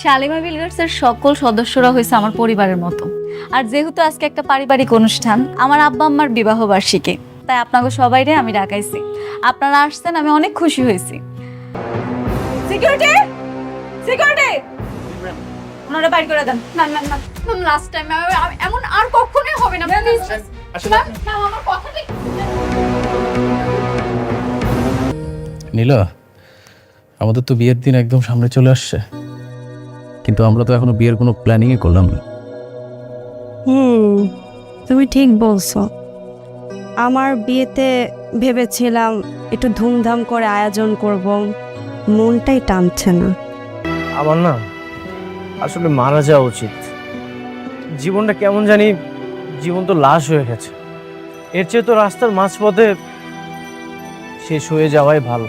শালিমা বিলগার্সের সকল সদস্যরা হয়েছে আমার পরিবারের মতো। আর যেহেতু আজকে একটা পারিবারিক অনুষ্ঠান, আমার আব্বা আম্মার বিবাহ বার্ষিকী, তাই আপনাকে সবাইরে আমি ডাকাইছি। আপনারা আসছেন, আমি অনেক খুশি হয়েছি। সিকিউরিটি, সিকিউরিটি, ওনারা বাইর করে দেন। না না না, লাস্ট টাইম এমন আর কখনোই হবে না। আমার কথাটা নীলা, আমাদের তো বিয়ের দিন একদম সামনে চলে আসছে, কিন্তু আমরা তো এখনো বিয়ের কোনো প্ল্যানিংই করলাম না। তুমি ঠিক বলছো। আমার বিয়েতে ভেবেছিলাম একটু ধুমধাম করে আয়োজন করব, মনটাই টানছে না। আমার না আসলে মারা যাওয়া উচিত। জীবনটা কেমন জানি, জীবন তো লাশ হয়ে গেছে। এর চেয়ে তো রাস্তার মাঝপথে শেষ হয়ে যাওয়াই ভালো।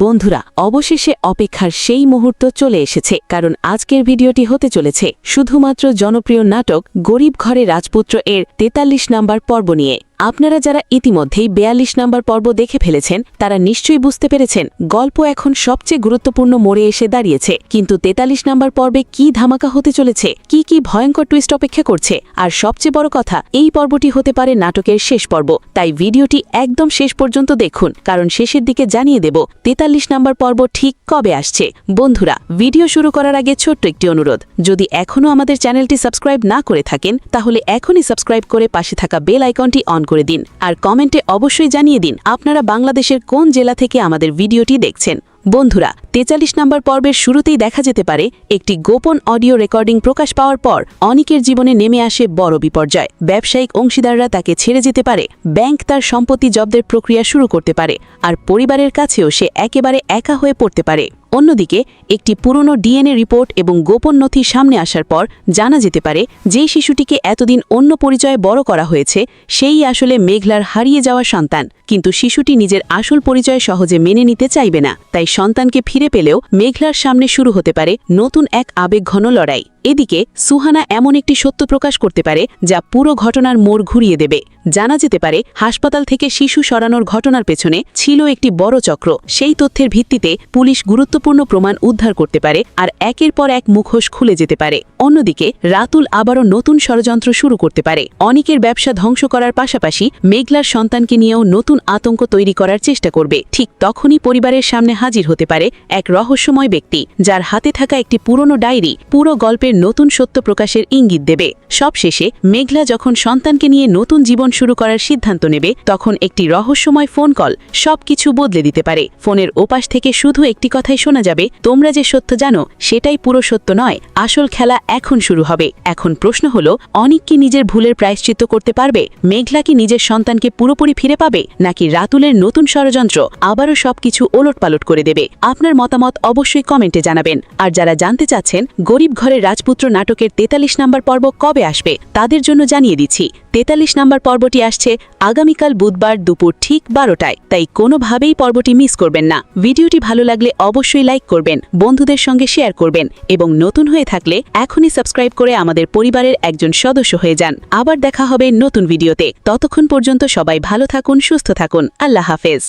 বন্ধুরা, অবশেষে অপেক্ষার সেই মুহূর্ত চলে এসেছে, কারণ আজকের ভিডিওটি হতে চলেছে শুধুমাত্র জনপ্রিয় নাটক গরিব ঘরে রাজপুত্র এর ৪৩ নাম্বার পর্ব নিয়ে। আপনারা যারা ইতিমধ্যেই ৪২ নাম্বার পর্ব দেখে ফেলেছেন তারা নিশ্চয়ই বুঝতে পেরেছেন গল্প এখন সবচেয়ে গুরুত্বপূর্ণ মোড়ে এসে দাঁড়িয়েছে। কিন্তু ৪৩ নাম্বার পর্বে কি ধামাকা হতে চলেছে, কি ভয়ঙ্কর টুইস্ট অপেক্ষা করছে, আর সবচেয়ে বড় কথা, এই পর্বটি হতে পারে নাটকের শেষ পর্ব। তাই ভিডিওটি একদম শেষ পর্যন্ত দেখুন, কারণ শেষের দিকে জানিয়ে দেব ৪৩ নাম্বার পর্ব ঠিক কবে আসছে। বন্ধুরা, ভিডিও শুরু করার আগে ছোট্ট একটি অনুরোধ, যদি এখনও আমাদের চ্যানেলটি সাবস্ক্রাইব না করে থাকেন তাহলে এখনই সাবস্ক্রাইব করে পাশে থাকা বেল আইকনটি অন করে দিন। আর কমেন্টে অবশ্যই জানিয়ে দিন আপনারা বাংলাদেশের কোন জেলা থেকে আমাদের ভিডিওটি দেখছেন। বন্ধুরা, ৪৩ নাম্বার পর্বের শুরুতেই দেখা যেতে পারে একটি গোপন অডিও রেকর্ডিং প্রকাশ পাওয়ার পর অনিকের জীবনে নেমে আসে বড় বিপর্যয়। ব্যবসায়িক অংশীদাররা তাকে ছেড়ে যেতে পারে, ব্যাংক তার সম্পত্তি জব্দের প্রক্রিয়া শুরু করতে পারে, আর পরিবারের কাছেও সে একেবারে একা হয়ে পড়তে পারে। অন্যদিকে একটি পুরনো ডিএনএ রিপোর্ট এবং গোপন নথি সামনে আসার পর জানা যেতে পারে যেই শিশুটিকে এতদিন অন্য পরিচয়ে বড় করা হয়েছে সেই আসলে মেঘলার হারিয়ে যাওয়া সন্তান। কিন্তু শিশুটি নিজের আসল পরিচয় সহজে মেনে নিতে চাইবে না, তাই সন্তানকে ফিরে পেলেও মেঘলার সামনে শুরু হতে পারে নতুন এক আবেগঘন লড়াই। এদিকে সুহানা এমন একটি সত্য প্রকাশ করতে পারে যা পুরো ঘটনার মোড় ঘুরিয়ে দেবে। জানা যেতে পারে হাসপাতাল থেকে শিশু সরানোর ঘটনার পেছনে ছিল একটি বড় চক্র। সেই তথ্যের ভিত্তিতে পুলিশ গুরুত্বপূর্ণ প্রমাণ উদ্ধার করতে পারে আর একের পর এক মুখোশ খুলে যেতে পারে। অন্যদিকে রাতুল আবারও নতুন ষড়যন্ত্র শুরু করতে পারে, অনিকের ব্যবসা ধ্বংস করার পাশাপাশি মেঘলার সন্তানকে নিয়েও নতুন আতঙ্ক তৈরি করার চেষ্টা করবে। ঠিক তখনই পরিবারের সামনে হাজির হতে পারে এক রহস্যময় ব্যক্তি, যার হাতে থাকা একটি পুরনো ডায়েরি পুরো গল্পের নতুন সত্য প্রকাশের ইঙ্গিত দেবে। সবশেষে মেঘলা যখন সন্তানকে নিয়ে নতুন জীবন শুরু করার সিদ্ধান্ত নেবে, তখন একটি রহস্যময় ফোন কল সবকিছু বদলে দিতে পারে। ফোনের ওপাশ থেকে শুধু একটি কথাই শোনা যাবে, তোমরা যে সত্য জানো সেটাই পুরো সত্য নয়, আসল খেলা এখন শুরু হবে। এখন প্রশ্ন হলো, অনিক কি নিজের ভুলের প্রায়শ্চিত্ত করতে পারবে? মেঘলা কি নিজের সন্তানকে পুরোপুরি ফিরে পাবে, নাকি রাতুলের নতুন ষড়যন্ত্র আবারও সবকিছু ওলটপালট করে দেবে? আপনার মতামত অবশ্যই কমেন্টে জানাবেন। আর যারা জানতে চাচ্ছেন গরিব ঘরের রাজপুত্র নাটকের ৪৩ নাম্বার পর্ব কবে আসবে, তাদের জন্য জানিয়ে দিচ্ছি ৪৩ নাম্বার পর্বটি আসছে আগামীকাল বুধবার দুপুর ঠিক ১২টায়, তাই কোনোভাবেই পর্বটি মিস করবেন না। ভিডিওটি ভালো লাগলে অবশ্যই লাইক করবেন, বন্ধুদের সঙ্গে শেয়ার করবেন এবং নতুন হয়ে থাকলে এখনই সাবস্ক্রাইব করে আমাদের পরিবারের একজন সদস্য হয়ে যান। আবার দেখা হবে নতুন ভিডিওতে। ততক্ষণ পর্যন্ত সবাই ভালো থাকুন, সুস্থ থাকুন। আল্লাহ হাফেজ।